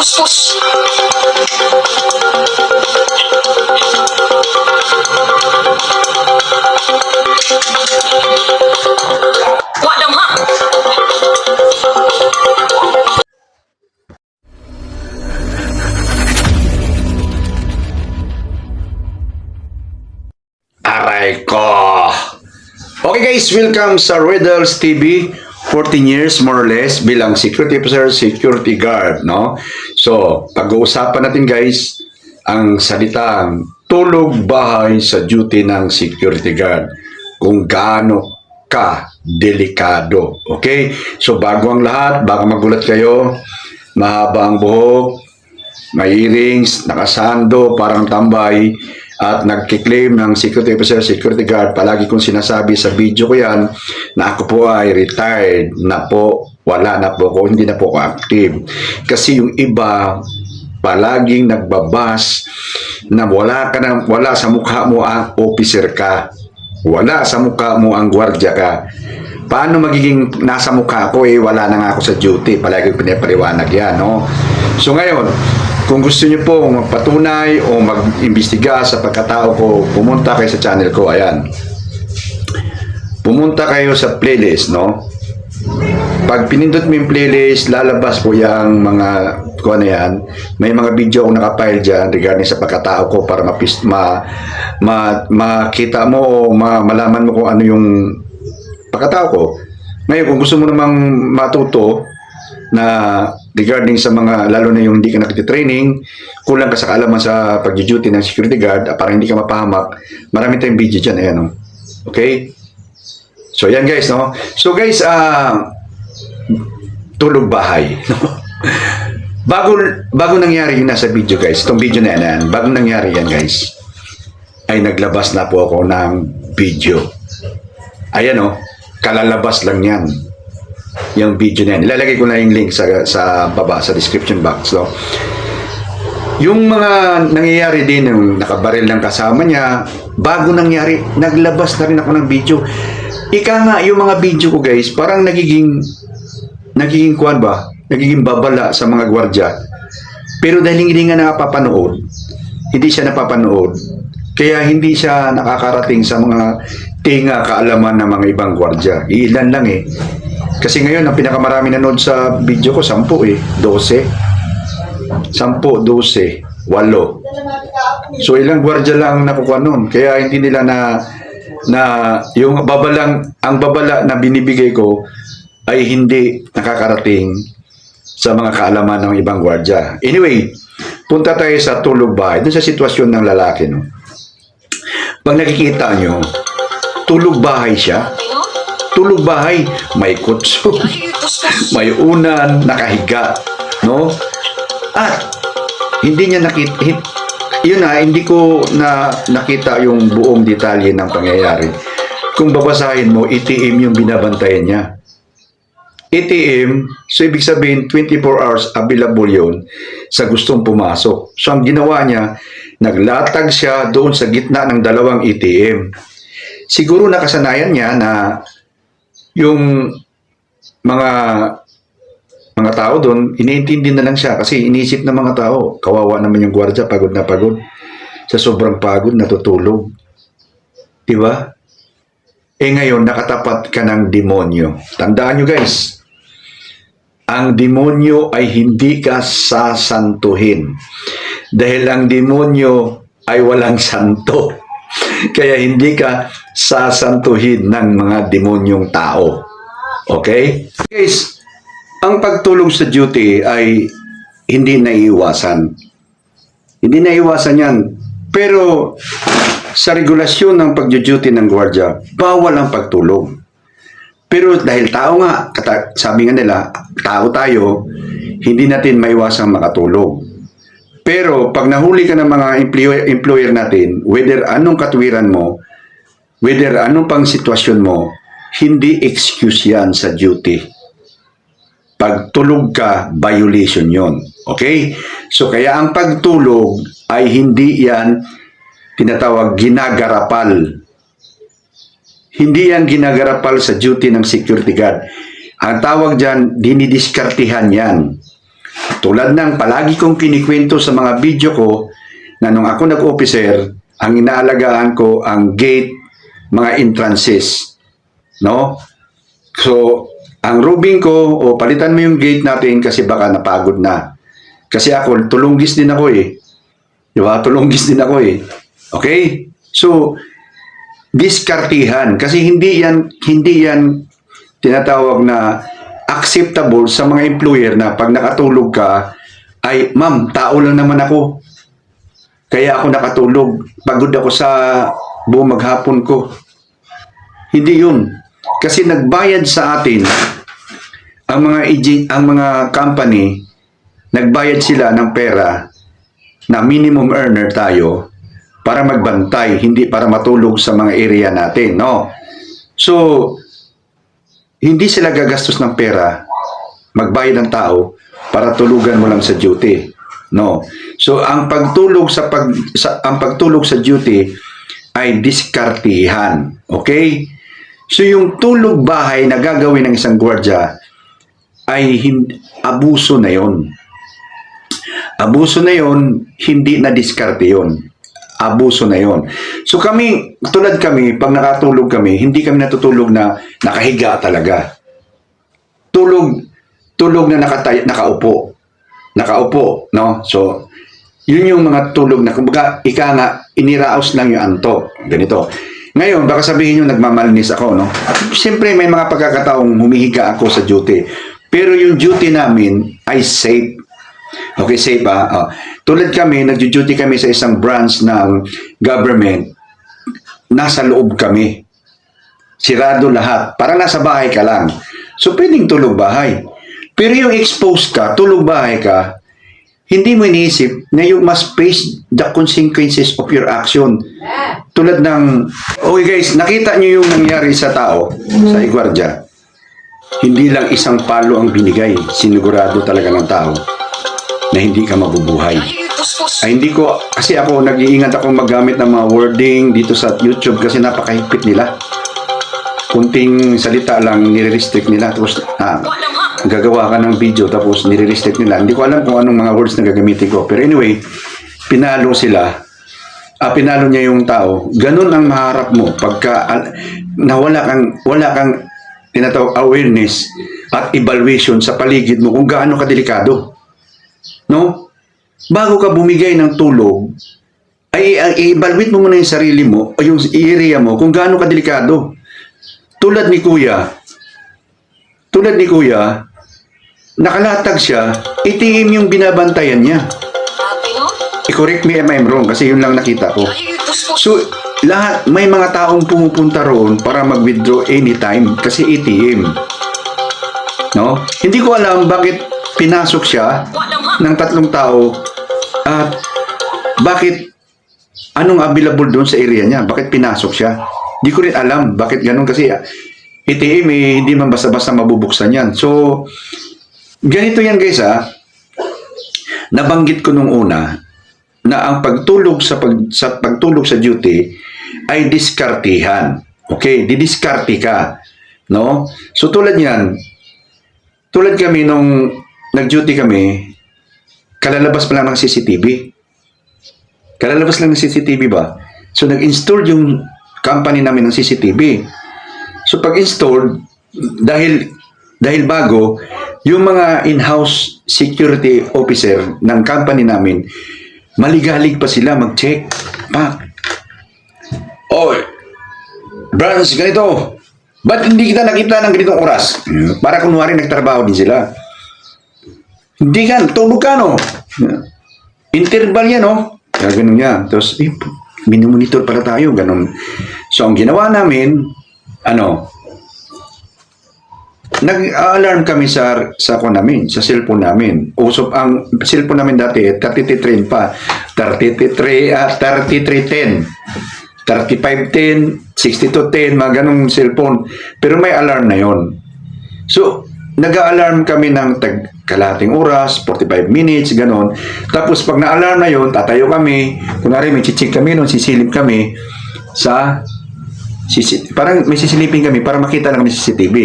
puspos. Wadam ha. Aray ko! Okay guys, welcome sa Riddles TV. 14 years more or less bilang security officer, security guard, no? So, pag-uusapan natin guys ang salitang tulog bahay sa duty ng security guard. Kung gaano ka delikado. Okay? So, bago ang lahat, baka magulat kayo, mahaba ang buhok, may earrings, nakasando, parang tambay, at nagkiklaim ng security officer, security guard. Palagi kong sinasabi sa video ko yan na ako po ay retired na po, wala na po ako, hindi na po ako active. Kasi yung iba, palaging nagbabas na wala sa mukha mo ang officer ka. Wala sa mukha mo ang gwardiya ka. Paano magiging nasa mukha ko wala na nga ako sa duty. Palagi pinapaliwanag yan, no? So ngayon, kung gusto niyo po magpatunay o mag-imbestiga sa pagkatao ko, pumunta kayo sa channel ko. Ayan. Pumunta kayo sa playlist, no? Pag pinindot mo yung playlist, lalabas po yung mga, kung ano yan, may mga video akong nakapile dyan regarding sa pagkatao ko para makita mo o malaman mo kung ano yung pagkatao ko. Ngayon, kung gusto mo namang matuto na regarding sa mga, lalo na yung hindi ka nakiti-training, kulang ka sa kaalaman sa pag-duty ng security guard, para hindi ka mapahamak, marami tayong video dyan, ayan, no? Okay? So, yan guys, no? So guys, tulog bahay, no? Bago nangyari yun nasa video guys, itong video na yan, bago nangyari yan guys, ay naglabas na po ako ng video. Ayan, no? Kalalabas lang yan. Yung video na yan. Ilalagay ko na yung link sa baba, sa description box. So, yung mga nangyayari din, yung nakabaril ng kasama niya, bago nangyari, naglabas na rin ako ng video. Ika nga, yung mga video ko guys, parang nagiging kuwan ba? Nagiging babala sa mga gwardya. Pero dahil hindi nga napapanood, hindi siya napapanood, kaya hindi siya nakakarating sa mga tinga kaalaman ng mga ibang gwardya. Ilan lang Kasi ngayon, ang pinakamarami nanood sa video ko, 10 12. 10, 12, 8. So, ilang gwardiya lang nakukuha nun. Kaya hindi nila na yung ang babala na binibigay ko ay hindi nakakarating sa mga kaalaman ng ibang gwardiya. Anyway, punta tayo sa tulog bahay. Doon sa sitwasyon ng lalaki, no? Pag nakikita nyo, tulog bahay siya. Tulog bahay, may kutso, may unan, nakahiga, no? At hindi niya nakita, hindi ko nakita yung buong detalye ng pangyayari. Kung babasahin mo, ATM yung binabantayan niya. ATM, so ibig sabihin 24 hours available yun sa gustong pumasok. So ang ginawa niya, naglatag siya doon sa gitna ng dalawang ATM. Siguro nakasanayan niya na yung mga tao doon, iniintindi na lang siya kasi iniisip ng mga tao, kawawa naman yung gwardiya, pagod na pagod. Sa sobrang pagod, natutulog. Diba? Ngayon, nakatapat ka ng demonyo. Tandaan nyo guys, ang demonyo ay hindi ka sasantuhin. Dahil ang demonyo ay walang santo. Kaya hindi ka sasantuhin ng mga demonyong tao. Okay? Guys, ang pagtulog sa duty ay hindi naiiwasan. Hindi naiiwasan yan. Pero sa regulasyon ng pag-duty ng gwardiya, bawal ang pagtulog. Pero dahil tao nga, sabi nga nila, tao tayo, hindi natin maiwasang makatulog. Pero pag nahuli ka ng mga employer natin, whether anong katwiran mo, whether anong pang sitwasyon mo, hindi excuse yan sa duty. Pag tulog ka, violation yon. Okay? So kaya ang pagtulog ay hindi yan tinatawag ginagarapal. Hindi yan ginagarapal sa duty ng security guard. Ang tawag dyan, dinidiskartihan yan. Tulad ng palagi kong kinikwento sa mga video ko na nung ako nag-officer, ang inaalagaan ko ang gate, mga entrances. No? So, ang rubing ko, o palitan mo yung gate natin kasi baka napagod na. Kasi ako, tulunggis din ako eh. Di ba? Tulunggis din ako eh. Okay? So, diskartihan. Kasi hindi yan tinatawag na acceptable sa mga employer na pag nakatulog ka, ay, ma'am, tao lang naman ako. Kaya ako nakatulog. Pagod ako sa buong maghapon ko. Hindi yun. Kasi nagbayad sa atin ang mga company, nagbayad sila ng pera na minimum earner tayo para magbantay, hindi para matulog sa mga area natin, no? So, hindi sila gagastos ng pera, magbayad ng tao para tulugan mo lang sa duty, no? So, ang pagtulog sa duty ay diskartihan, okay? So, yung tulog bahay na gagawin ng isang gwardiya ay abuso na yon. Abuso na yon, hindi na diskarte yon. Abuso na yon. So kami, tulad kami, pag nakatulog kami, hindi kami natutulog na nakahiga talaga. Tulog na nakaupo. Nakaupo, no? So, yun yung mga tulog na, kumbaga, ika nga, iniraos lang yung antok. Ganito. Ngayon, baka sabihin nyo, nagmamalinis ako, no? At siyempre, may mga pagkakataong humihiga ako sa duty. Pero yung duty namin ay safe. Okay, safe ba? Tulad kami, nag-duty kami sa isang branch ng government. Nasa loob kami. Sirado lahat. Para nasa bahay ka lang. So, pwedeng tulog bahay. Pero yung exposed ka, tulog bahay ka, hindi mo iniisip na you must face the consequences of your action. Tulad ng, okay guys, nakita nyo yung nangyari sa tao, sa igwardya. Hindi lang isang palo ang binigay. Sinigurado talaga ng tao na hindi ka mabubuhay. Ay, hindi ko, kasi ako, nag-iingat ako magamit ng mga wording dito sa YouTube kasi napakahigpit nila. Kunting salita lang, nire-restrict nila. Tapos, gagawa ka ng video, tapos nire-restrict nila. Hindi ko alam kung anong mga words na gagamitin ko. Pero anyway, pinalo sila. Pinalo niya yung tao. Ganun ang maharap mo pagka na wala kang tinatawag awareness at evaluation sa paligid mo kung gaano kadelikado. No? Bago ka bumigay ng tulog, ay i-evaluate mo muna yung sarili mo o yung area mo kung gaano kadelikado. Tulad ni Kuya, nakalatag siya, itim yung binabantayan niya. I-correct me if I'm wrong kasi yun lang nakita ko. So, lahat, may mga taong pumupunta roon para mag-withdraw anytime kasi ATM. No? Hindi ko alam bakit pinasok siya ng 3 tao at bakit anong available doon sa area niya. Bakit pinasok siya? Hindi ko rin alam bakit ganun kasi ATM hindi man basta-basta mabubuksan yan. So, ganito yan guys nabanggit ko nung una na ang pagtulog sa pagtulog sa duty ay diskartihan. Okay, didiskarti ka, no? So tulad kami nung nag-duty kami, kalalabas pa lang ng CCTV. Kalalabas lang ng CCTV ba? So nag-install yung company namin ng CCTV. So pag-install, dahil bago, yung mga in-house security officer ng company namin, maligalig pa sila mag-check. Oy, branch, ganito. Ba't hindi kita nakita ng ganitong oras? Para kunwari nagtrabaho din sila. Hindi ka, tulog ka, no? Interval yan, no? Kaya ganun yan. Tapos, minumonitor pala tayo, ganun. So, ang ginawa namin, nag-alarm kami sa namin, sa cellphone namin. Usop ang cellphone namin dati, 3310 pa. 3310. 3510, 6210, mga ganong cellphone. Pero may alarm na yon. So, nag-alarm kami ng kalahating oras, 45 minutes, ganon. Tapos, pag na-alarm na yon, tatayo kami. Kunwari, may chichik kami nun, sisilip kami parang may sisilipin kami para makita lang kami sa CCTV.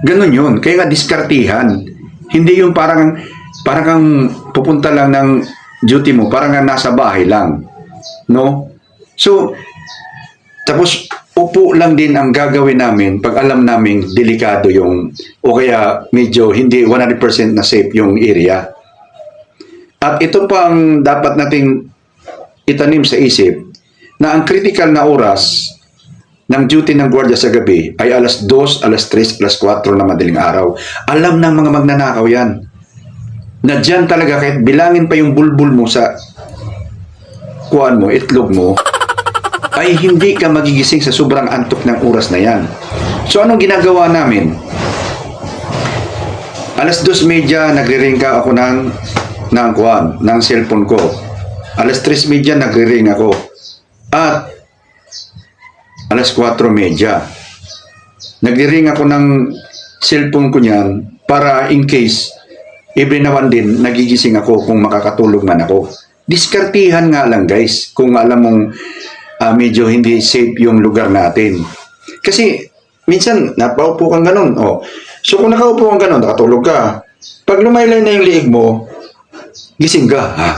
Ganon yun. Kaya nga, diskartihan. Hindi yung parang parang kang pupunta lang ng duty mo, parang kang nasa bahay lang. No? So, tapos upo lang din ang gagawin namin pag alam namin delikado yung, o kaya medyo hindi 100% na safe yung area. At ito pa ang dapat nating itanim sa isip, na ang critical na oras ng duty ng gwardiya sa gabi ay alas 2, alas 3, alas 4 na madaling araw. Alam ng mga magnanakaw yan. Na dyan talaga, kahit bilangin pa yung bulbul mo sa kuan mo, itlog mo, ay hindi ka magigising sa sobrang antok ng oras na yan. So anong ginagawa namin? Alas 2:30 nagre-ring ka ako ng cellphone ko. Alas 3:30 nagre-ring ako. At alas 4:30 nagre-ring ako ng cellphone ko niyan para in case every now and then nagigising ako kung makakatulog man ako. Diskartihan nga lang guys kung alam mong medyo hindi safe yung lugar natin. Kasi minsan napaupo kang ganun. Oh. So kung nakaupo kang ganun, nakatulog ka. Pag lumaylay na yung liig mo, gising ka. Ha?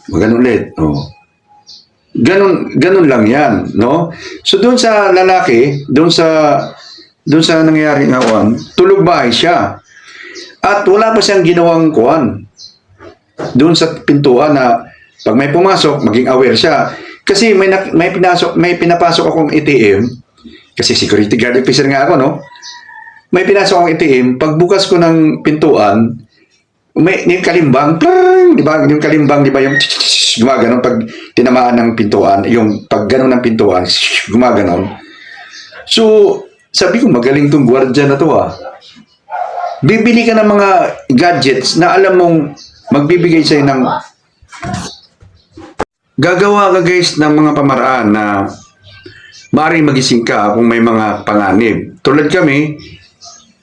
Ganun ulit. Oh. Ganun lang yan, no? So doon sa lalaki, doon sa nangyayari nga kuan, tulog bahay siya. At wala pa siyang ginawang kuan. Doon sa pintuan na pag may pumasok, maging aware siya. Kasi may pinapasok akong ATM, kasi security guard officer nga ako, no? May pinasok akong ATM, pagbukas ko ng pintuan, may yung kalimbang, di ba? Yung kalimbang, di ba? Yung gumaganon pag tinamaan ng pintuan, yung pag ganon ng pintuan, gumaganon. So, sabi ko, magaling tong gwardiya na to ah. Bibili ka ng mga gadgets na alam mong magbibigay sa'yo ng gagawa ka guys ng mga pamaraan na maaaring magising ka kung may mga panganib. Tulad kami,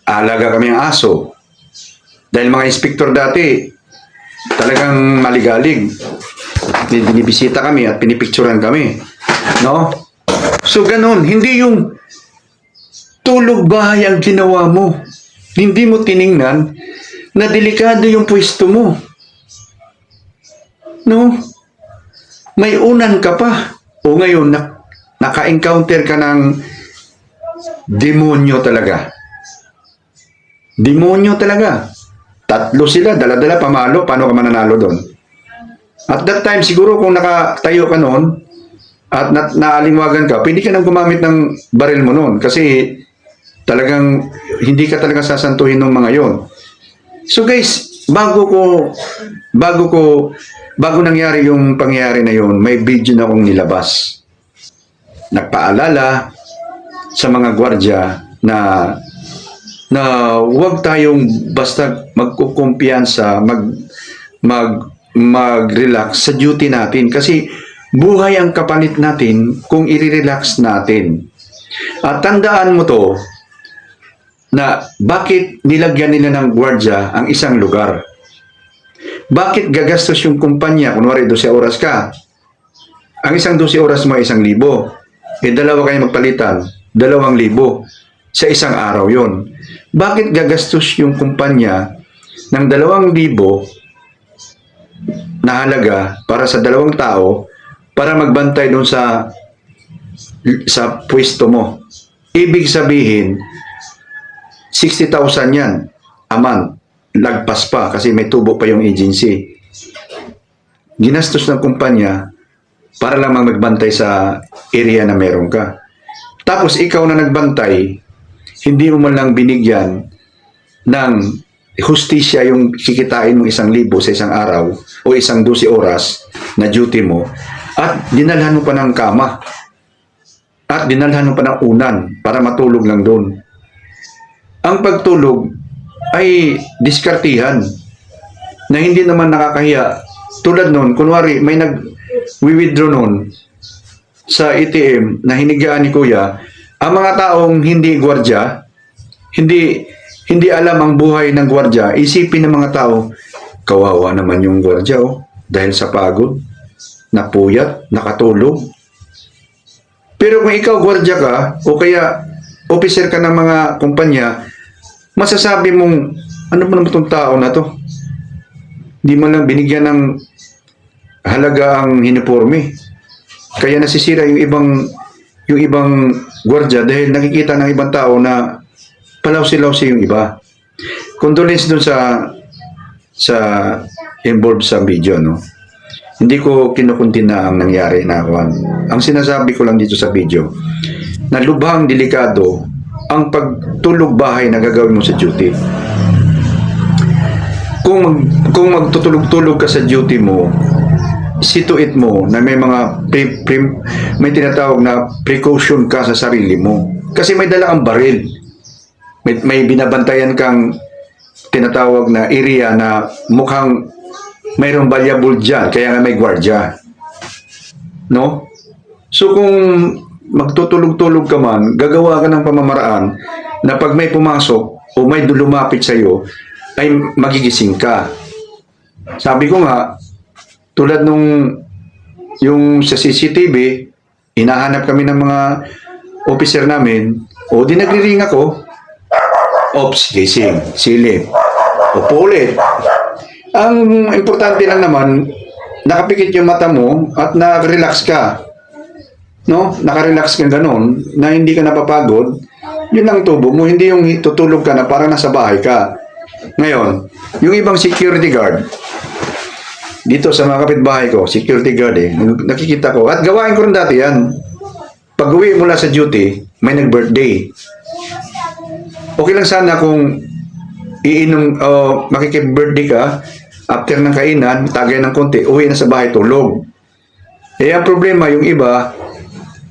alaga kami ng aso. Dahil mga inspektor dati, talagang maligalig. Binibisita kami at pinipicturan kami. No? So ganun, hindi yung tulog bahay ang ginawa mo. Hindi mo tiningnan na delikado yung pwesto mo. No? May unan ka pa. O ngayon, naka-encounter ka ng demonyo talaga. Demonyo talaga. 3 sila, dala-dala, pamalo, paano ka mananalo doon? At that time, siguro kung nakatayo ka noon at naalingwagan ka, pwede ka nang gumamit ng baril mo noon kasi talagang hindi ka talaga sasantuhin ng mga yon. So guys, bago nangyari yung pangyayari na yon, may video na akong nilabas. Nagpaalala sa mga gwardiya na huwag tayong basta magkukumpiyansa, mag-relax sa duty natin kasi buhay ang kapalit natin kung i-relax natin. At tandaan mo to na bakit nilagyan nila ng gwardiya ang isang lugar. Bakit gagastos yung kumpanya? Kunwari 12 oras ka. Ang isang 12 oras mo ay 1,000. Dalawa kayo magpalitan, 2,000 sa isang araw yon. Bakit gagastos yung kumpanya ng 2,000 na halaga para sa 2 tao para magbantay doon sa pwesto mo? Ibig sabihin, 60,000 yan a month. Lagpas pa kasi may tubo pa yung agency. Ginastos ng kumpanya para lamang magbantay sa area na meron ka. Tapos ikaw na nagbantay, hindi mo man lang binigyan ng hustisya yung kikitain mo 1,000 sa isang araw o isang 12 oras na duty mo at dinalhan mo pa ng kama at dinalhan mo pa ng unan para matulog lang doon. Ang pagtulog ay diskartihan na hindi naman nakakahiya. Tulad nun, kunwari may nag-withdraw nun sa ATM na hinigaan ni Kuya, ang mga taong hindi gwardiya, hindi alam ang buhay ng gwardiya, isipin ng mga tao, kawawa naman yung gwardiya dahil sa pagod, napuyat, nakatulog. Pero kung ikaw gwardiya ka o kaya officer ka ng mga kumpanya, masasabi mong, ano ba naman itong tao na to? Hindi mo lang binigyan ng halaga ang uniforme. Kaya nasisira yung ibang gwardiya dahil nakikita ng ibang tao na palawsi-lawsi yung iba. Condolence dun sa involved sa video, no? Hindi ko kinukunti na ang nangyari na Juan. Ang sinasabi ko lang dito sa video, na lubhang delikado ang pagtulog bahay na gagawin mo sa duty. Kung magtutulog-tulog ka sa duty mo, situit mo na may mga may tinatawag na precaution ka sa sarili mo. Kasi may dala kang baril. May binabantayan kang tinatawag na area na mukhang mayroong valuable dyan, kaya nga may gwardiya. No? So kung magtutulog-tulog ka man, gagawa ka ng pamamaraan na pag may pumasok o may lumapit sa iyo, ay magigising ka. Sabi ko nga, tulad nung yung sa CCTV, hinahanap kami ng mga officer namin, o di nagriring ako, ops, gising, silip, upo ulit. Ang importante lang naman, nakapikit yung mata mo at nakarelax ka. No? Nakarelax ka ganun, na hindi ka napapagod, yun ang tubo mo, hindi yung tutulog ka na parang nasa bahay ka. Ngayon, yung ibang security guard, dito sa mga kapitbahay ko, security guard nakikita ko, at gawain ko rin dati yan. Pag uwi mula sa duty, may nag-birthday. Okay lang sana kung iinom, makikip-birthday ka, after ng kainan, tagay ng konti, uwi na sa bahay, tulog. Eh, ang problema, yung iba,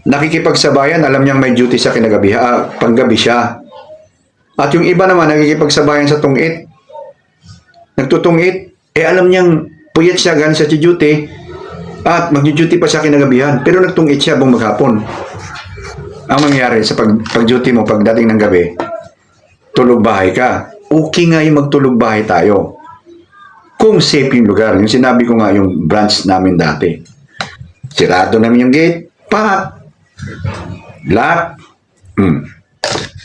nakikipagsabayan, alam niyang may duty sa kinagabi, panggabi siya. At yung iba naman, nakikipagsabayan sa tungit. Nagtutungit, alam niyang puyat siya galing sa duty, at mag-duty pa sa kinagabihan, pero nagtungit siya buong maghapon. Ang mangyari sa pag-duty mo, pagdating ng gabi, tulog bahay ka. Okay nga yung magtulog bahay tayo. Kung safe yung lugar, yung sinabi ko nga yung branch namin dati. Sirado namin yung gate, lock,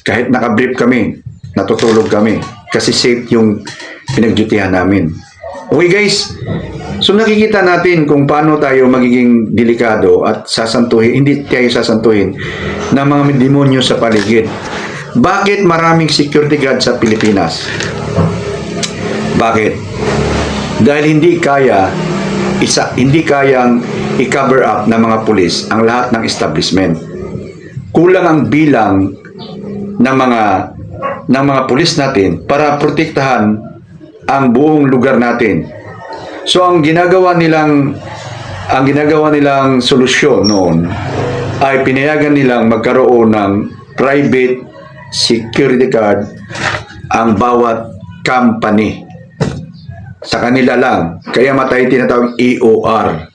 kahit nakabrief kami, natutulog kami, kasi safe yung pinagdutihan namin. Okay guys, so nakikita natin kung paano tayo magiging delikado at sasantuhin, hindi tayo sasantuhin ng mga demonyo sa paligid. Bakit maraming security guard sa Pilipinas? Bakit? Dahil hindi kayang i-cover up ng mga pulis ang lahat ng establishment. Kulang ang bilang ng mga pulis natin para protektahan ang buong lugar natin. So ang ginagawa nilang solusyon noon ay pinayagan nilang magkaroon ng private security guard ang bawat company. Sa kanila lang. Kaya matay tinatawag EOR.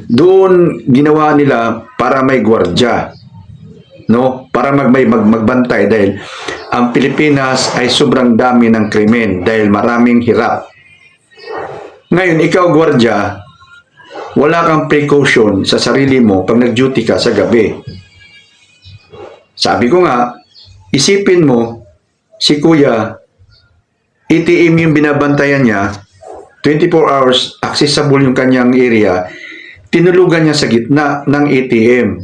Doon ginawa nila para may gwardya. No? Para magbantay dahil ang Pilipinas ay sobrang dami ng krimen dahil maraming hirap. Ngayon, ikaw gwardya, wala kang precaution sa sarili mo pag nag-duty ka sa gabi. Sabi ko nga, isipin mo, si Kuya, ATM yung binabantayan niya, 24 hours, accessible yung kanyang area, tinulugan niya sa gitna ng ATM.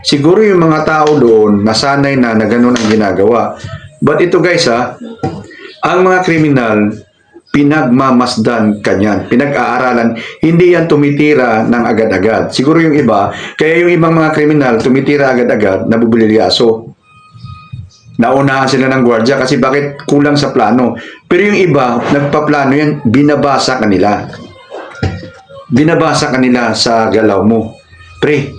Siguro yung mga tao doon, nasanay na gano'n ang ginagawa. But ito guys ang mga kriminal, pinagmamasdan kanyan, pinag-aaralan, hindi yan tumitira ng agad-agad. Siguro yung iba, kaya yung ibang mga kriminal, tumitira agad-agad, nabubulilyaso. Naunahan sila ng gwardya kasi bakit kulang sa plano. Pero yung iba, nagpaplano yan, binabasa kanila. Binabasa kanila sa galaw mo. Pre,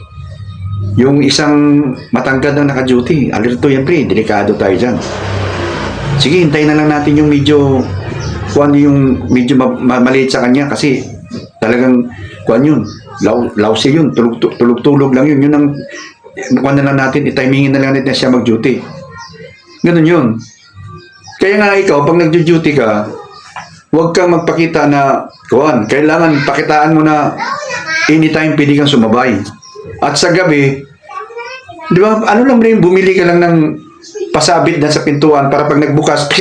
yung isang matangkad na naka-duty, alerto yan pre, delikado tayo dyan. Sige, hintayin na lang natin yung medyo maliit sa kanya kasi talagang yun, lawsi yun, tulog-tulog lang yun. Yun ang na lang natin, itimingin na lang natin na siya mag-duty. Ganun yun. Kaya nga ikaw, pag nag-duty ka, huwag kang magpakita na, kailangan pakitaan mo na anytime pwede kang sumabay. At sa gabi, di ba, ano lang rin, bumili ka lang ng pasabit na sa pintuan para pag nagbukas,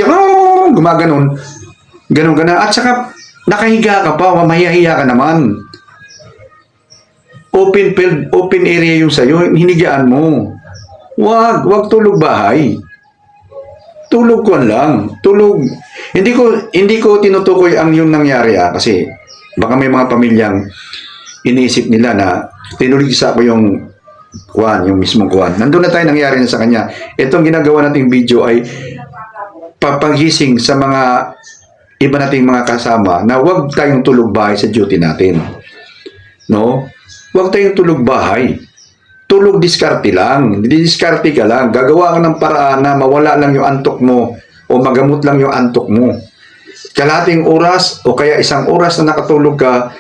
gumaganon. Ganun ka na. At saka, Nakahiga ka pa, mahihiya ka naman. Open field, open area yung sa'yo, hinigaan mo. Wag tulog bahay. Tulog ko lang. Tulog. Hindi ko tinutukoy ang yung nangyari kasi baka may mga pamilyang iniisip nila na tinuligsa ko yung yung mismong kuwan. Nandun na tayo nangyari na sa kanya. Itong ginagawa nating video ay papagising sa mga iba nating mga kasama na huwag tayong tulog bahay sa duty natin. No? Huwag tayong tulog bahay. Tulog diskarte lang. Diskarte ka lang. Gagawa ka ng paraan na mawala lang yung antok mo o magamot lang yung antok mo. Kalahating oras o kaya isang oras na nakatulog ka,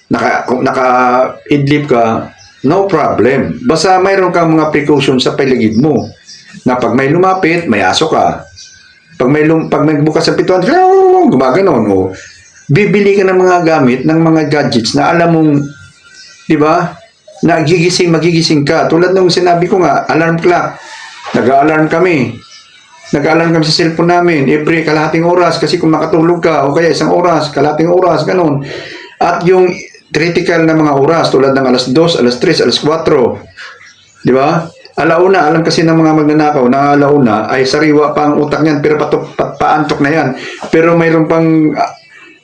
naka-idlip ka, no problem. Basta mayroon kang mga precaution sa paligid mo. Na pag may lumapit, may aso ka. Pag may bukas sa pituan, gumaganon. O, bibili ka ng mga gamit, ng mga gadgets na alam mong, di ba? Magigising ka. Tulad nung sinabi ko nga, alarm clock. Nag-a-alarm kami. Nag-a-alarm kami sa cellphone namin. Every kalahating oras. Kasi kung makatulog ka, o kaya isang oras, kalahating oras, ganun. At yung critical na mga oras, tulad ng alas 2, alas 3, alas 4. Di ba? Alauna, alam kasi ng mga magnanakaw na alauna ay sariwa pa ang utak niyan, pero paantok na yan. Pero mayroon pang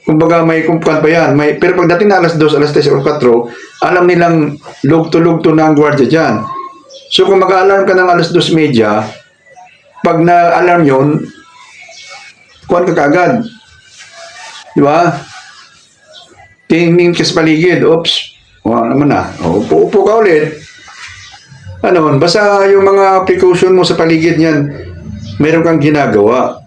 kumbaga may kumpukan pa yan. Pero pagdating na alas 2, alas 3, alas 4, alam nilang lugto-lugto na ang gwardiya dyan. So kung mag-alarm ka ng alas 2:30, pag na-alarm yun, kuhan ka kaagad. Di ba? Tingin ka sa paligid. Oops. Naman na. Upo ka ulit. Basta yung mga precaution mo sa paligid niyan, meron kang ginagawa.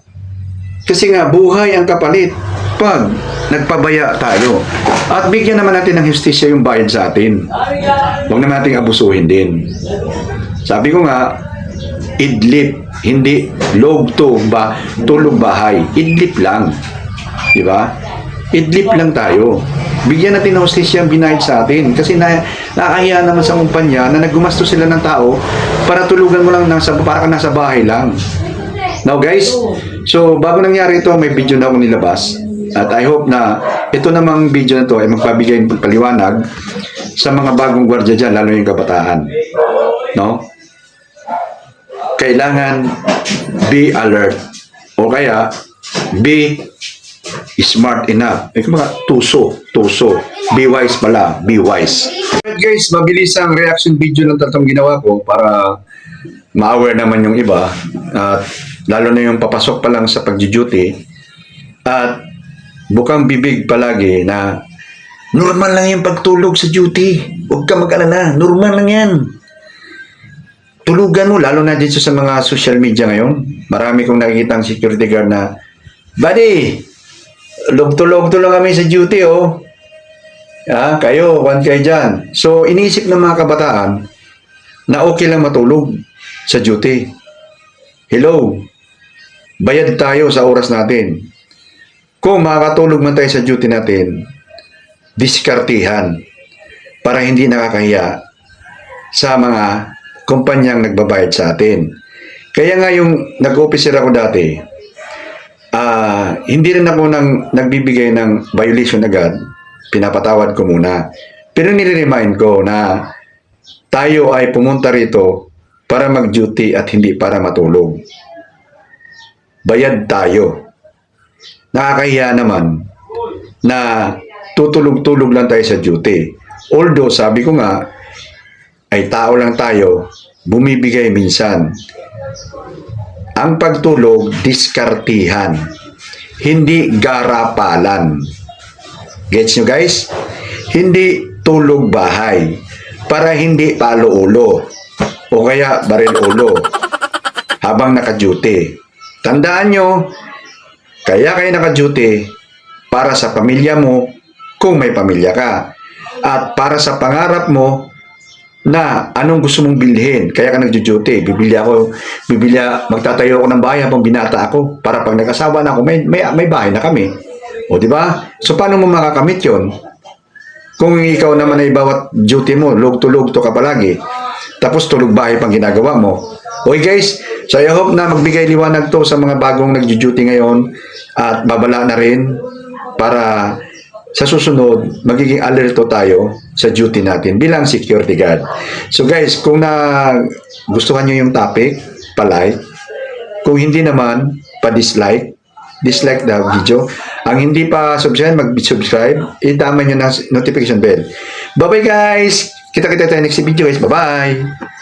Kasi nga, buhay ang kapalit pag nagpabaya tayo. At bigyan naman natin ng justisya yung bayad sa atin. Huwag naman natin abusuhin din. Sabi ko nga, idlip, hindi tulog bahay. Idlip lang. Di ba? Idlip lang tayo. Bigyan natin ng justisya ang binayad sa atin. Kasi nakakahiya naman sa kumpanya na naggumasto sila ng tao para tulugan mo lang para ka nasa bahay lang. Now guys, so bago nangyari ito, may video na ako nilabas. At I hope na ito namang video na to ay magpabigay ng paliwanag sa mga bagong gwardiya dyan, lalo yung kabataan. No? Kailangan be alert. O kaya, be smart enough. Tuso. Be wise pala. Be wise. But guys, mabilis ang reaction video ng tatong ginawa ko para ma-aware naman yung iba. At lalo na yung papasok pa lang sa pag-duty. At bukang bibig palagi na normal lang yung pagtulog sa duty. Huwag ka mag-alala. Normal lang yan. Tulugan mo, lalo na dito sa mga social media ngayon. Marami kong nakikita ang security guard na, buddy, lugto-lugto lang kami sa duty, oh. Kayo, kuwan kayo dyan. So, iniisip ng mga kabataan na okay lang matulog sa duty. Hello, bayad tayo sa oras natin. Kung makakatulog man tayo sa duty natin, diskartihan para hindi nakakahiya sa mga kumpanyang nagbabayad sa atin. Kaya nga yung nag-officer ako dati, hindi rin ako nagbibigay ng violation agad, pinapatawad ko muna. Pero nire-remind ko na tayo ay pumunta rito para mag-duty at hindi para matulog. Bayad tayo. Nakakahiya naman na tutulog-tulog lang tayo sa duty. Although, sabi ko nga, ay tao lang tayo, bumibigay minsan. Ang pagtulog, diskartihan. Hindi garapalan. Gets nyo guys? Hindi tulog bahay. Para hindi palo ulo. O kaya baril ulo. Habang naka-duty. Tandaan nyo, kaya kayo naka-duty para sa pamilya mo kung may pamilya ka. At para sa pangarap mo na anong gusto mong bilhin. Kaya ka nag-duty. Magtatayo ako ng bahay habang binata ako para pag nag-asawa na ako, may bahay na kami. O di ba? So paano mo makakamit 'yon? Kung ikaw naman ay bawat duty mo, lugto-lugto ka palagi. Tapos tulog bahay pang ginagawa mo. Okay guys, so I hope na magbigay liwanag to sa mga bagong nag-duty ngayon at babala na rin para sa susunod, magiging alerto tayo sa duty natin bilang security guard. So guys, kung gustuhan nyo yung topic, pa-like. Kung hindi naman, pa-dislike. Dislike the video. Ang hindi pa subscribe, mag-subscribe. Itama nyo ng notification bell. Bye-bye guys! Kita-kita tayo next video guys. Bye-bye!